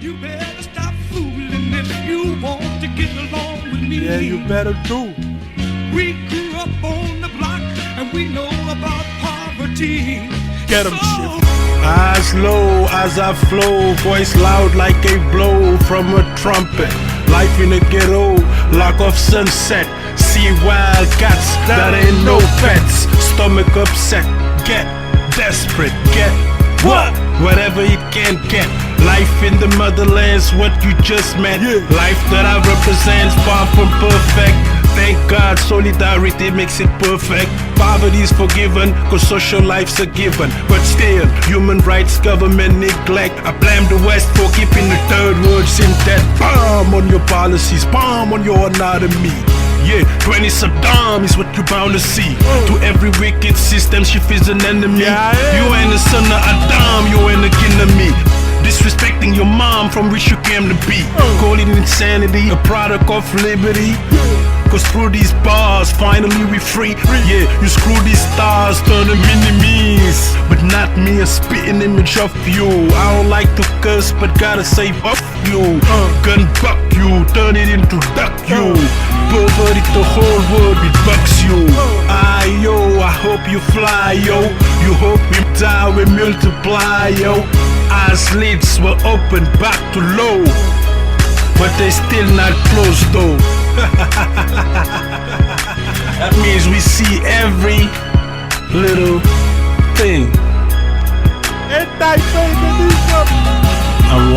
You better stop fooling if you want to get along with me. Yeah, you better do. We grew up on the block and we know about poverty. Get 'em, shit. Eyes low as I flow, voice loud like a blow from a trumpet. Life in the ghetto, lock off sunset. See wild cats that ain't no pets. Stomach upset, get desperate, get what? Whatever it can get. Life in the motherland's what you just met. Life that I represent's far from perfect. Thank God solidarity makes it perfect. Poverty's forgiven, cause social life's a given. But still, human rights, government neglect. I blame the West for keeping the third world in debt. Bomb on your policies, bomb on your anatomy. Yeah, 20 Saddam is what you bound to see. To every wicked system, she feels an enemy. You ain't the son of Adam, you ain't the kin of me. Disrespecting your mom from which you came to be. Calling insanity a product of liberty. Cause through these bars, finally we free. Yeah, you screw these stars, turn them enemies. But not me, a spitting image of you. I don't like to curse, but gotta say fuck you. Gun buck you, turn it into duck you. Perverted the whole world, it bucks you. Yo, I hope you fly, yo. You hope we die, we multiply, yo. Eyes lids were open back to low, but they still not closed though. That means we see every little thing. I'm